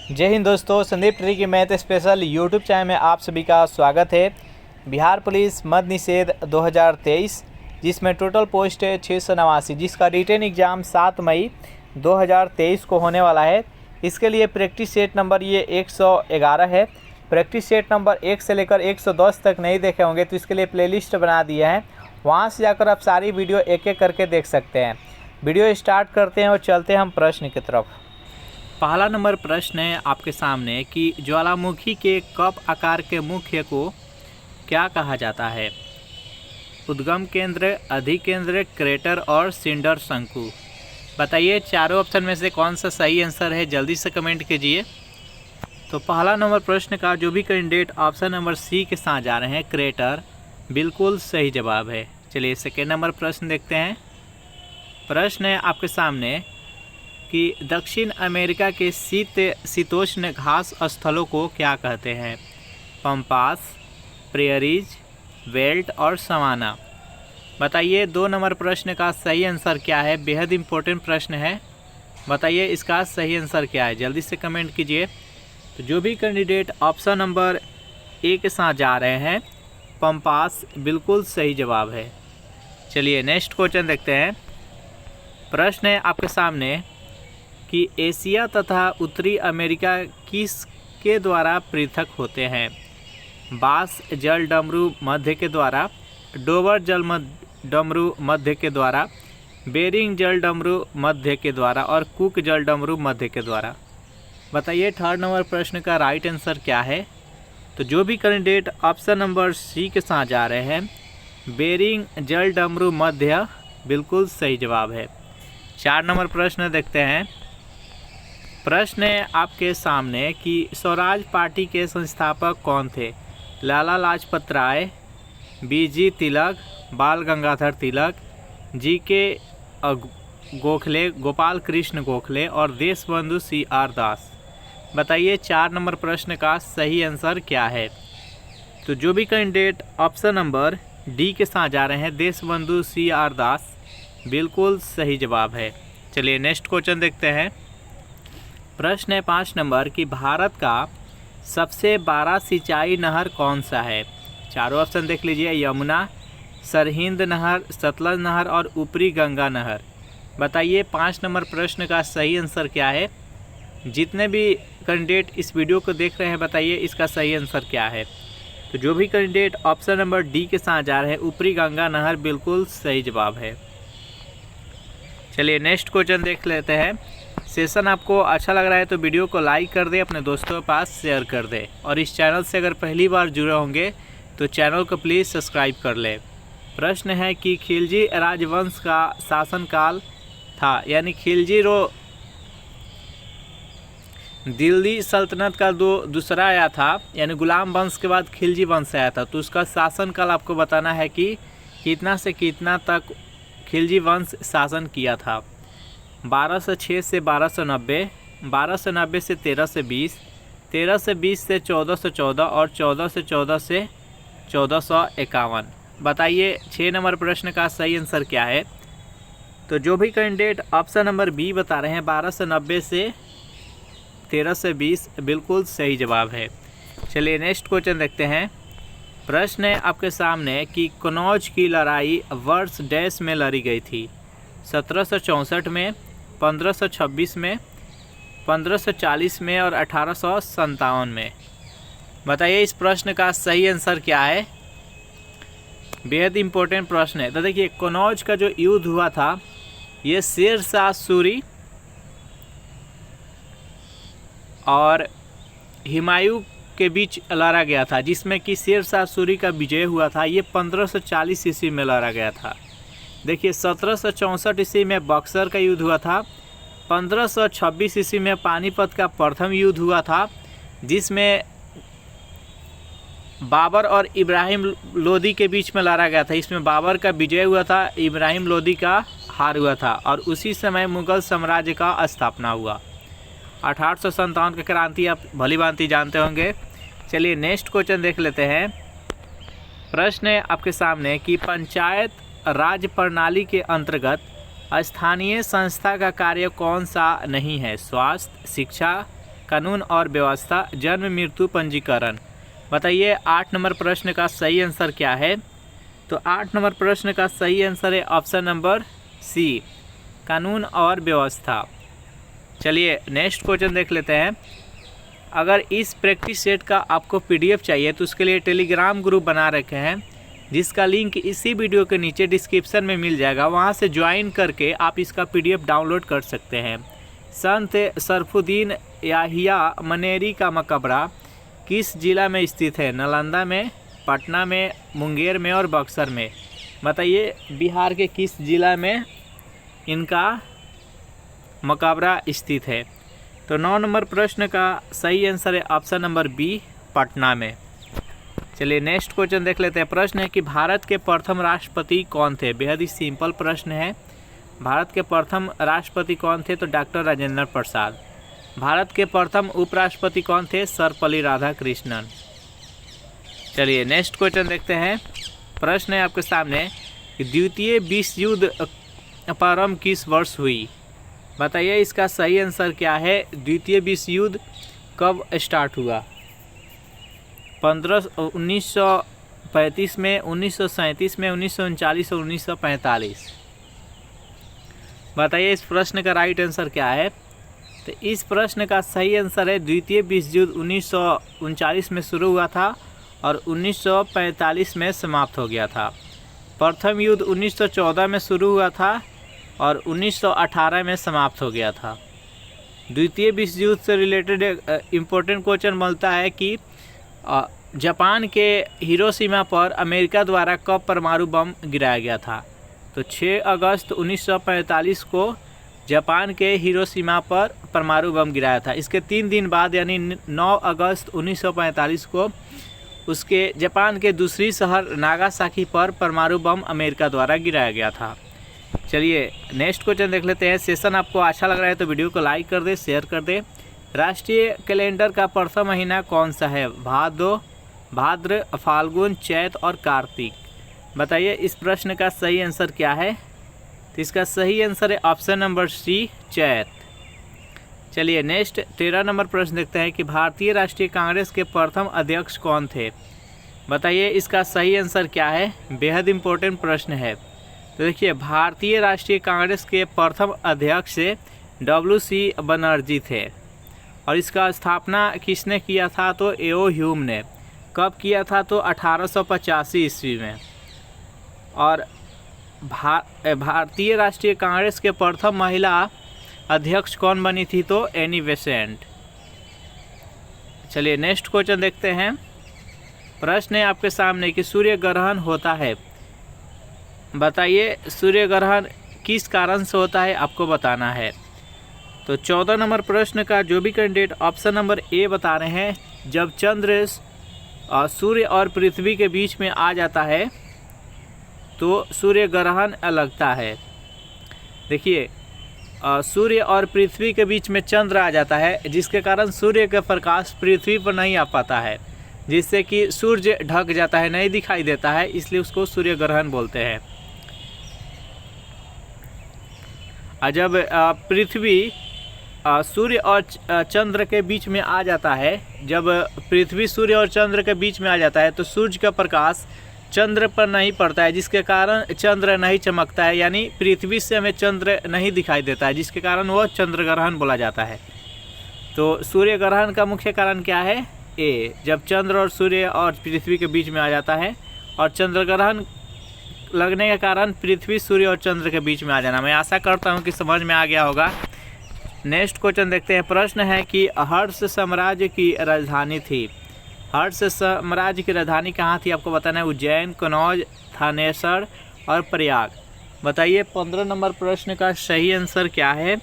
जय हिंद दोस्तों, संदीप ट्री की मैथ स्पेशल यूट्यूब चैनल में आप सभी का स्वागत है। बिहार पुलिस मद्य निषेध 2023 जिसमें टोटल पोस्ट है 689, जिसका रिटेन एग्ज़ाम 7 मई 2023 को होने वाला है। इसके लिए प्रैक्टिस सेट नंबर ये 111 है। प्रैक्टिस सेट नंबर 1 से लेकर 110 तक नहीं देखे होंगे तो इसके लिए प्लेलिस्ट बना दिया है, वहाँ से जाकर आप सारी वीडियो एक एक करके देख सकते हैं। वीडियो स्टार्ट करते हैं और चलते हैं हम प्रश्न की तरफ। पहला नंबर प्रश्न है आपके सामने कि ज्वालामुखी के कप आकार के मुख्य को क्या कहा जाता है? उद्गम केंद्र, अधिकेंद्र, क्रेटर और सिंडर शंकु। बताइए चारों ऑप्शन में से कौन सा सही आंसर है, जल्दी से कमेंट कीजिए। तो पहला नंबर प्रश्न का जो भी कैंडिडेट ऑप्शन नंबर सी के साथ जा रहे हैं, क्रेटर, बिल्कुल सही जवाब है। चलिए सेकेंड नंबर प्रश्न देखते हैं। प्रश्न है आपके सामने कि दक्षिण अमेरिका के शीतोष्ण घास स्थलों को क्या कहते हैं? पंपास, प्रेयरीज, वेल्ट और सवाना। बताइए 2 नंबर प्रश्न का सही आंसर क्या है? बेहद इम्पोर्टेंट प्रश्न है। बताइए इसका सही आंसर क्या है, जल्दी से कमेंट कीजिए। तो जो भी कैंडिडेट ऑप्शन नंबर ए के साथ जा रहे हैं, पंपास बिल्कुल सही जवाब है। चलिए नेक्स्ट क्वेश्चन देखते हैं। प्रश्न है आपके सामने कि एशिया तथा उत्तरी अमेरिका किसके द्वारा पृथक होते हैं? बास जल डमरू मध्य के द्वारा, डोवर जल डमरू मध्य के द्वारा, बेरिंग जल डमरू मध्य के द्वारा और कुक जल डमरू मध्य के द्वारा। बताइए थर्ड नंबर प्रश्न का राइट आंसर क्या है? तो जो भी कैंडिडेट ऑप्शन नंबर सी के साथ जा रहे हैं, बेरिंग जल डमरू मध्य बिल्कुल सही जवाब है। 4 नंबर प्रश्न देखते हैं। प्रश्न है आपके सामने कि स्वराज पार्टी के संस्थापक कौन थे? लाला लाजपत राय, बीजी तिलक, बाल गंगाधर तिलक, जीके गोखले, गोपाल कृष्ण गोखले और देशबंधु CR दास। बताइए 4 नंबर प्रश्न का सही आंसर क्या है? तो जो भी कैंडिडेट ऑप्शन नंबर डी के साथ जा रहे हैं, देशबंधु CR दास बिल्कुल सही जवाब है। चलिए नेक्स्ट क्वेश्चन देखते हैं। प्रश्न है 5 नंबर कि भारत का सबसे बड़ा सिंचाई नहर कौन सा है? चारों ऑप्शन देख लीजिए, यमुना, सरहिंद नहर, सतलज नहर और ऊपरी गंगा नहर। बताइए 5 नंबर प्रश्न का सही आंसर क्या है? जितने भी कैंडिडेट इस वीडियो को देख रहे हैं, बताइए इसका सही आंसर क्या है? तो जो भी कैंडिडेट ऑप्शन नंबर डी के साथ जा रहे हैं, ऊपरी गंगा नहर बिल्कुल सही जवाब है। चलिए नेक्स्ट क्वेश्चन देख लेते हैं। सेशन आपको अच्छा लग रहा है तो वीडियो को लाइक कर दें, अपने दोस्तों के पास शेयर कर दें और इस चैनल से अगर पहली बार जुड़े होंगे तो चैनल को प्लीज़ सब्सक्राइब कर लें। प्रश्न है कि खिलजी राजवंश का शासनकाल था, यानी खिलजी दिल्ली सल्तनत का दूसरा आया था, यानी गुलाम वंश के बाद खिलजी वंश आया था, तो उसका शासनकाल आपको बताना है कि कितना से कितना तक खिलजी वंश शासन किया था। 1206 से 1290, 1290 से 1320, 1320 से 1414 और 1414 से 1451। बताइए 6 नंबर प्रश्न का सही आंसर क्या है? तो जो भी कैंडिडेट ऑप्शन नंबर बी बता रहे हैं, 1290 से 1320 बिल्कुल सही जवाब है। चलिए नेक्स्ट क्वेश्चन देखते हैं। प्रश्न है आपके सामने कि कनौज की लड़ाई वर्ष डैश में लड़ी गई थी? 1764 में, 1526 में, 1540 में और 1857 में। बताइए इस प्रश्न का सही आंसर क्या है? बेहद इम्पोर्टेंट प्रश्न है। तो देखिए कनौज का जो युद्ध हुआ था, ये शेर शाह सूरी और हुमायूं के बीच लड़ा गया था, जिसमें कि शेर शाह सूरी का विजय हुआ था। ये 1540 ईस्वी में लड़ा गया था। देखिए 1764 ईस्वी में बक्सर का युद्ध हुआ था, 1526 ईस्वी में पानीपत का प्रथम युद्ध हुआ था, जिसमें बाबर और इब्राहिम लोदी के बीच में लड़ा गया था। इसमें बाबर का विजय हुआ था, इब्राहिम लोदी का हार हुआ था और उसी समय मुगल साम्राज्य का स्थापना हुआ। 1857 की क्रांति आप भली भांति जानते होंगे। चलिए नेक्स्ट क्वेश्चन देख लेते हैं। प्रश्न है आपके सामने कि पंचायत राज प्रणाली के अंतर्गत स्थानीय संस्था का कार्य कौन सा नहीं है? स्वास्थ्य, शिक्षा, कानून और व्यवस्था, जन्म मृत्यु पंजीकरण। बताइए 8 नंबर प्रश्न का सही आंसर क्या है। तो 8 नंबर प्रश्न का सही आंसर है ऑप्शन नंबर सी, कानून और व्यवस्था। चलिए नेक्स्ट क्वेश्चन देख लेते हैं। अगर इस प्रैक्टिस सेट का आपको पीडीएफ चाहिए तो उसके लिए टेलीग्राम ग्रुप बना रखे हैं, जिसका लिंक इसी वीडियो के नीचे डिस्क्रिप्शन में मिल जाएगा। वहां से ज्वाइन करके आप इसका पीडीएफ डाउनलोड कर सकते हैं। संत सरफुद्दीन याहिया मनेरी का मकबरा किस जिला में स्थित है। नालंदा में, पटना में, मुंगेर में और बक्सर में। बताइए बिहार के किस जिला में इनका मकबरा स्थित है। तो 9 नंबर प्रश्न का सही आंसर है ऑप्शन नंबर बी, पटना में। चलिए नेक्स्ट क्वेश्चन देख लेते हैं। प्रश्न है कि भारत के प्रथम राष्ट्रपति कौन थे। बेहद ही सिंपल प्रश्न है। भारत के प्रथम राष्ट्रपति कौन थे। तो डॉक्टर राजेंद्र प्रसाद। भारत के प्रथम उपराष्ट्रपति कौन थे। सर्वपल्ली राधाकृष्णन। चलिए नेक्स्ट क्वेश्चन देखते हैं। प्रश्न है आपके सामने कि द्वितीय विश्व युद्ध प्रारंभ किस वर्ष हुई। बताइए इसका सही आंसर क्या है। द्वितीय विश्व युद्ध कब स्टार्ट हुआ। 1935 में, 1937 में, 1939 और 1945। बताइए इस प्रश्न का राइट आंसर क्या है। तो इस प्रश्न का सही आंसर है द्वितीय विश्व युद्ध 1939 में शुरू हुआ था और 1945 में समाप्त हो गया था। प्रथम युद्ध 1914 में शुरू हुआ था और 1918 में समाप्त हो गया था। द्वितीय विश्व युद्ध से रिलेटेड एक इम्पोर्टेंट क्वेश्चन मिलता है कि जापान के हिरोशिमा पर अमेरिका द्वारा कब परमाणु बम गिराया गया था। तो 6 अगस्त 1945 को जापान के हिरोशिमा पर परमाणु बम गिराया था। इसके 3 दिन बाद यानी 9 अगस्त 1945 को उसके जापान के दूसरी शहर नागासाकी पर परमाणु बम अमेरिका द्वारा गिराया गया था। चलिए नेक्स्ट क्वेश्चन देख लेते हैं। सेशन आपको अच्छा लग रहा है तो वीडियो को लाइक कर दे, शेयर कर दे। राष्ट्रीय कैलेंडर का प्रथम महीना कौन सा है। भाद्र, फाल्गुन, चैत और कार्तिक। बताइए इस प्रश्न का सही आंसर क्या है। तो इसका सही आंसर है ऑप्शन नंबर सी, चैत। चलिए नेक्स्ट 13 नंबर प्रश्न देखते हैं कि भारतीय राष्ट्रीय कांग्रेस के प्रथम अध्यक्ष कौन थे। बताइए इसका सही आंसर क्या है। बेहद इम्पोर्टेंट प्रश्न है। तो देखिए भारतीय राष्ट्रीय कांग्रेस के प्रथम अध्यक्ष WC बनर्जी थे और इसका स्थापना किसने किया था। तो एओ ह्यूम ने। कब किया था। तो 1885 ईस्वी में। और भारतीय राष्ट्रीय कांग्रेस के प्रथम महिला अध्यक्ष कौन बनी थी। तो एनी बेसेंट। चलिए नेक्स्ट क्वेश्चन देखते हैं। प्रश्न है आपके सामने कि सूर्य ग्रहण होता है। बताइए सूर्य ग्रहण किस कारण से होता है, आपको बताना है। तो 14 नंबर प्रश्न का जो भी कैंडिडेट ऑप्शन नंबर ए बता रहे हैं, जब चंद्र सूर्य और पृथ्वी के बीच में आ जाता है तो सूर्य ग्रहण लगता है। देखिए सूर्य और पृथ्वी के बीच में चंद्र आ जाता है, जिसके कारण सूर्य का प्रकाश पृथ्वी पर नहीं आ पाता है, जिससे कि सूर्य ढक जाता है, नहीं दिखाई देता है, इसलिए उसको सूर्य ग्रहण बोलते हैं। जब पृथ्वी सूर्य और चंद्र के बीच में आ जाता है, जब पृथ्वी सूर्य और चंद्र के बीच में आ जाता है तो सूर्य का प्रकाश चंद्र पर नहीं पड़ता है, जिसके कारण चंद्र नहीं चमकता है, यानी पृथ्वी से हमें चंद्र नहीं दिखाई देता है, जिसके कारण वह चंद्र ग्रहण बोला जाता है। तो सूर्य ग्रहण का मुख्य कारण क्या है। ए, जब चंद्र और सूर्य और पृथ्वी के बीच में आ जाता है, और चंद्र ग्रहण लगने के कारण पृथ्वी सूर्य और चंद्र के बीच में आ जाना। मैं आशा करता हूं कि समझ में आ गया होगा। नेक्स्ट क्वेश्चन देखते हैं। प्रश्न है कि हर्ष साम्राज्य की राजधानी थी। हर्ष साम्राज्य की राजधानी कहाँ थी, आपको बताना है। उज्जैन, कनौज, थानेसर और प्रयाग। बताइए 15 नंबर प्रश्न का सही आंसर क्या है।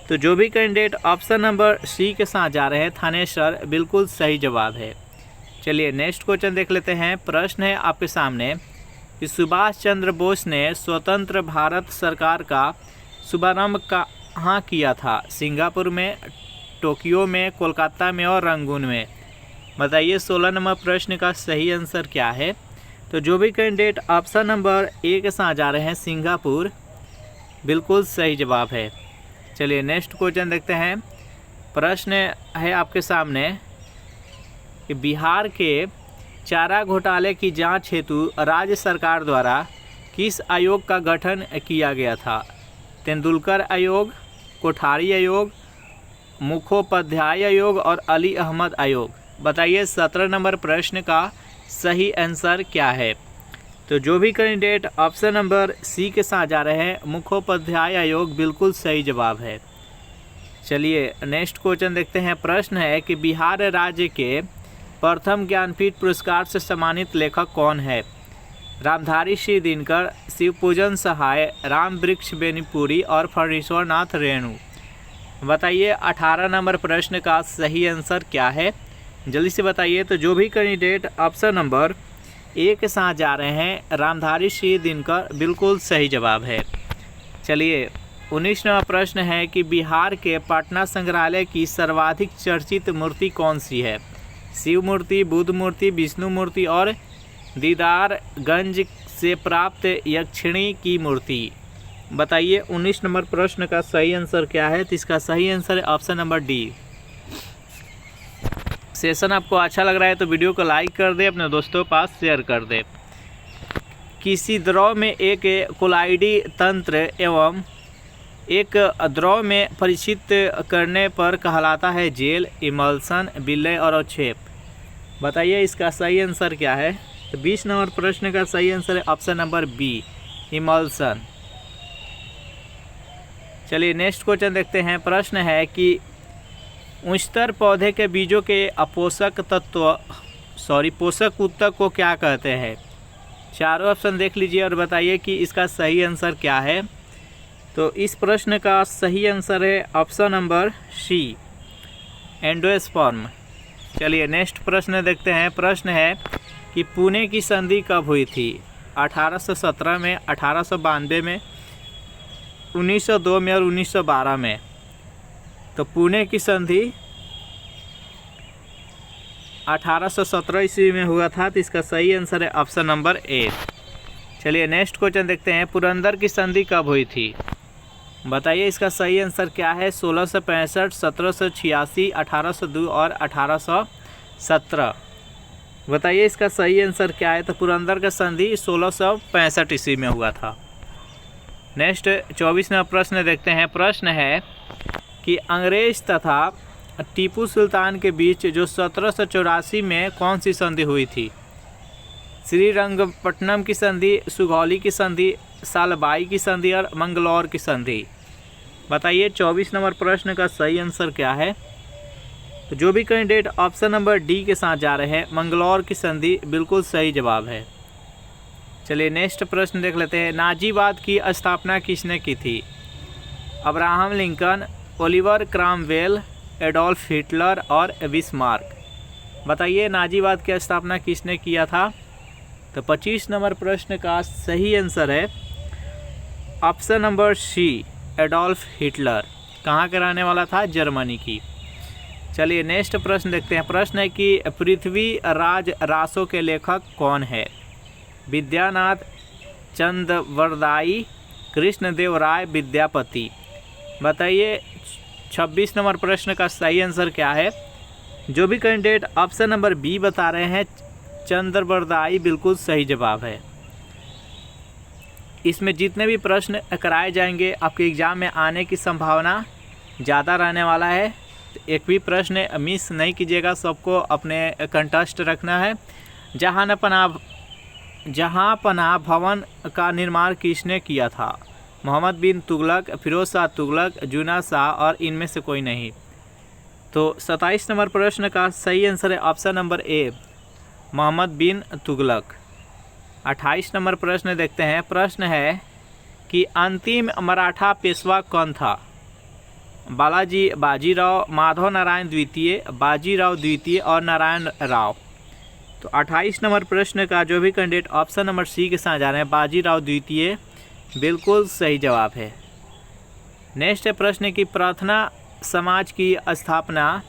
तो जो भी कैंडिडेट ऑप्शन नंबर सी के साथ जा रहे हैं, थानेसर, बिल्कुल सही जवाब है। चलिए नेक्स्ट क्वेश्चन देख लेते हैं। प्रश्न है आपके सामने कि सुभाष चंद्र बोस ने स्वतंत्र भारत सरकार का शुभारंभ कहाँ किया था। सिंगापुर में, टोक्यो में, कोलकाता में और रंगून में। बताइए 16 नंबर प्रश्न का सही आंसर क्या है। तो जो भी कैंडिडेट ऑप्शन नंबर ए के साथ जा रहे हैं, सिंगापुर, बिल्कुल सही जवाब है। चलिए नेक्स्ट क्वेश्चन देखते हैं। प्रश्न है आपके सामने कि बिहार के चारा घोटाले की जांच हेतु राज्य सरकार द्वारा किस आयोग का गठन किया गया था? तेंदुलकर आयोग, कोठारी आयोग, मुखोपाध्याय आयोग और अली अहमद आयोग। बताइए 17 नंबर प्रश्न का सही आंसर क्या है? तो जो भी कैंडिडेट ऑप्शन नंबर सी के साथ जा रहे हैं, मुखोपाध्याय आयोग बिल्कुल सही जवाब है। चलिए नेक्स्ट क्वेश्चन देखते हैं। प्रश्न है कि बिहार राज्य के प्रथम ज्ञानपीठ पुरस्कार से सम्मानित लेखक कौन है? रामधारी सिंह दिनकर, शिवपूजन सहाय, राम वृक्ष बेनीपुरी और फणीश्वर नाथ रेणु। बताइए 18 नंबर प्रश्न का सही आंसर क्या है? जल्दी से बताइए। तो जो भी कैंडिडेट ऑप्शन नंबर ए के साथ जा रहे हैं, रामधारी सिंह दिनकर बिल्कुल सही जवाब है। चलिए 19 नंबर प्रश्न है कि बिहार के पटना संग्रहालय की सर्वाधिक चर्चित मूर्ति कौन सी है? शिव मूर्ति, बुद्ध मूर्ति, विष्णु मूर्ति और दीदारगंज से प्राप्त यक्षिणी की मूर्ति। बताइए 19 नंबर प्रश्न का सही आंसर क्या है? तो इसका सही आंसर है ऑप्शन नंबर डी। सेशन आपको अच्छा लग रहा है तो वीडियो को लाइक कर दे, अपने दोस्तों के पास शेयर कर दे। किसी द्रव में एक कोलाइडी तंत्र एवं एक द्रव में परिचित करने पर कहलाता है जेल, इमल्सन, विलय और अवक्षेप। बताइए इसका सही आंसर क्या है? तो 20 नंबर प्रश्न का सही आंसर है ऑप्शन नंबर बी, इमल्सन। चलिए नेक्स्ट क्वेश्चन देखते हैं। प्रश्न है कि उच्चतर पौधे के बीजों के पोषक ऊतक को क्या कहते हैं? चारों ऑप्शन देख लीजिए और बताइए कि इसका सही आंसर क्या है। तो इस प्रश्न का सही आंसर है ऑप्शन नंबर सी, एंडोस्पर्म। चलिए नेक्स्ट प्रश्न देखते हैं। प्रश्न है कि पुणे की संधि कब हुई थी? 1817 में, 1892 में, 1902 में और 1912 में। तो पुणे की संधि 1817 ईस्वी में हुआ था, तो इसका सही आंसर है ऑप्शन नंबर ए। चलिए नेक्स्ट क्वेश्चन देखते हैं। पुरंदर की संधि कब हुई थी? बताइए इसका सही आंसर क्या है? 1665, 1786, 1802 और 1817। बताइए इसका सही आंसर क्या है? तो पुरंदर का संधि 1665 ईस्वी में हुआ था। नेक्स्ट 24वां प्रश्न देखते हैं। प्रश्न है कि अंग्रेज तथा टीपू सुल्तान के बीच जो 1784 में कौन सी संधि हुई थी? श्रीरंगपट्टनम की संधि, सुगौली की संधि, सालबाई की संधि और मंगलौर की संधि। बताइए 24 नंबर प्रश्न का सही आंसर क्या है? तो जो भी कैंडिडेट ऑप्शन नंबर डी के साथ जा रहे हैं, मंगलौर की संधि बिल्कुल सही जवाब है। चलिए नेक्स्ट प्रश्न देख लेते हैं। नाजीवाद की स्थापना किसने की थी? Abraham Lincoln, Oliver Cromwell, Adolf Hitler और बिस्मार्क। बताइए नाजीवाद की स्थापना किसने किया था? तो 25 नंबर प्रश्न का सही आंसर है option number C, Adolf Hitler. कहाँ के रहने वाला था? जर्मनी की। चलिए नेक्स्ट प्रश्न देखते हैं। प्रश्न है कि पृथ्वी राज रासों के लेखक कौन है? विद्यानाथ चंद्रवरदाई, कृष्णदेव राय, विद्यापति। बताइए 26 नंबर प्रश्न का सही आंसर क्या है? जो भी कैंडिडेट ऑप्शन नंबर बी बता रहे हैं, चंद्रवरदाई बिल्कुल सही जवाब है। इसमें जितने भी प्रश्न कराए जाएंगे आपके एग्ज़ाम में आने की संभावना ज़्यादा रहने वाला है। तो एक भी प्रश्न मिस नहीं कीजिएगा, सबको अपने कंटेस्ट रखना है। जहांपनाह भवन का निर्माण किसने किया था? मोहम्मद बिन तुगलक, फिरोज शाह तुगलक, जूना शाह और इनमें से कोई नहीं। तो 27 नंबर प्रश्न का सही आंसर है option number A, Muhammad bin Tughlaq. 28 नंबर प्रश्न देखते हैं। प्रश्न है कि अंतिम मराठा पेशवा कौन था? बालाजी बाजीराव, माधव नारायण द्वितीय, बाजीराव द्वितीय और नारायण राव। तो 28 नंबर प्रश्न का जो भी कैंडिडेट ऑप्शन नंबर सी के साथ जा रहे हैं, बाजीराव द्वितीय बिल्कुल सही जवाब है। नेक्स्ट प्रश्न की प्रार्थना समाज की स्थापना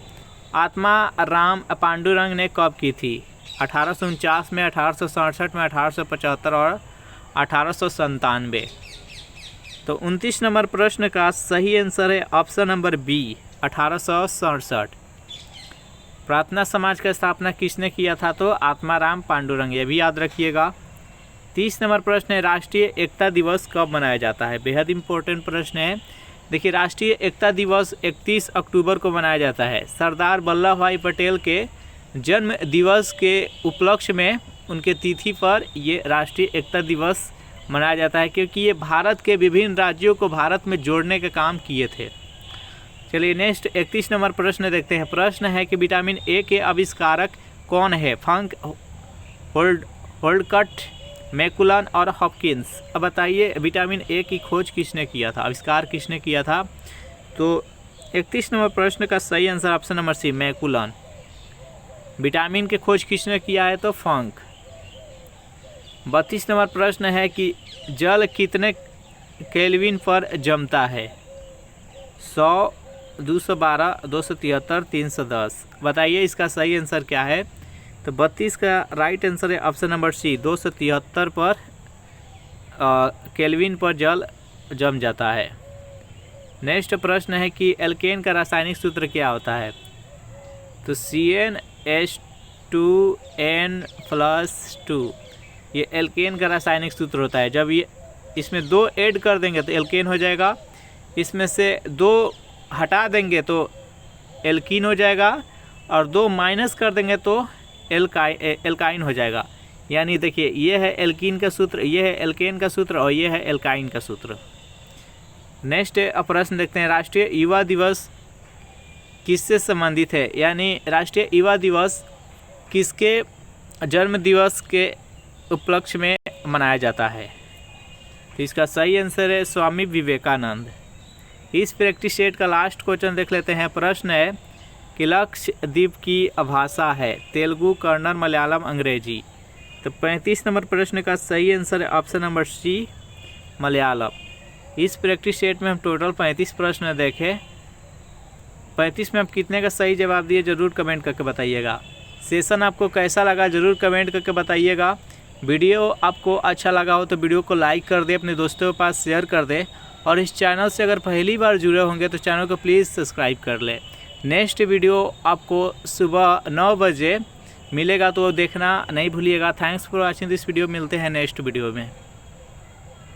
आत्मा राम पांडुरंग ने कब की थी? 1849 में, 1867 में, 1875 और 1897। तो 29 नंबर प्रश्न का सही आंसर है ऑप्शन नंबर बी, 1867। प्रार्थना समाज का स्थापना किसने किया था? तो आत्माराम पांडुरंग, ये भी याद रखिएगा। 30 नंबर प्रश्न है, राष्ट्रीय एकता दिवस कब मनाया जाता है? बेहद इंपॉर्टेंट प्रश्न है। देखिए, राष्ट्रीय एकता दिवस 31 अक्टूबर को मनाया जाता है। सरदार वल्लभ भाई पटेल के जन्म दिवस के उपलक्ष्य में उनके तिथि पर ये राष्ट्रीय एकता दिवस मनाया जाता है, क्योंकि ये भारत के विभिन्न राज्यों को भारत में जोड़ने का काम किए थे। चलिए नेक्स्ट 31 नंबर प्रश्न देखते हैं। प्रश्न है कि विटामिन ए के आविष्कारक कौन है? फंक, होल्डकट, मैकुलन और हॉपकिंस। अब बताइए विटामिन ए की खोज किसने किया था, आविष्कार किसने किया था? तो 31 नंबर प्रश्न का सही आंसर ऑप्शन नंबर सी, मैकुलन। विटामिन की खोज किसने किया है? तो फंक। 32 नंबर प्रश्न है कि जल कितने केल्विन पर जमता है? 100, 212, 273, 310। बताइए इसका सही आंसर क्या है? तो 32 का राइट आंसर है ऑप्शन नंबर सी, 273 पर केल्विन पर जल जम जाता है। नेक्स्ट प्रश्न है कि एल्केन का रासायनिक सूत्र क्या होता है? तो CnH2n+2, ये एल्केन का रासायनिक सूत्र होता है। जब ये इसमें 2 ऐड कर देंगे तो एल्केन हो जाएगा, इसमें से 2 हटा देंगे तो एल्कीन हो जाएगा, और 2 माइनस कर देंगे तो एल्काइन हो जाएगा। यानी देखिए, ये है एल्कीन का सूत्र, ये है एल्केन का सूत्र, और ये है एल्काइन का सूत्र। नेक्स्ट प्रश्न देखते हैं, राष्ट्रीय युवा दिवस किससे संबंधित है? यानी राष्ट्रीय युवा दिवस किसके जन्म दिवस के उपलक्ष्य में मनाया जाता है? तो इसका सही आंसर है स्वामी विवेकानंद। इस प्रैक्टिस सेट का लास्ट क्वेश्चन देख लेते हैं। प्रश्न है कि लक्षद्वीप की भाषा है तेलुगु, कन्नड़, मलयालम, अंग्रेजी। तो 35 नंबर प्रश्न का सही आंसर है ऑप्शन नंबर सी, मलयालम। इस प्रैक्टिस सेट में हम टोटल 35 प्रश्न देखे। 35 में आप कितने का सही जवाब दिए ज़रूर कमेंट करके बताइएगा। सेशन आपको कैसा लगा ज़रूर कमेंट करके बताइएगा। वीडियो आपको अच्छा लगा हो तो वीडियो को लाइक कर दे, अपने दोस्तों के पास शेयर कर दे, और इस चैनल से अगर पहली बार जुड़े होंगे तो चैनल को प्लीज़ सब्सक्राइब कर ले। नेक्स्ट वीडियो आपको सुबह 9 बजे मिलेगा, तो देखना नहीं भूलिएगा। Thanks for watching this video. मिलते हैं नेक्स्ट वीडियो में।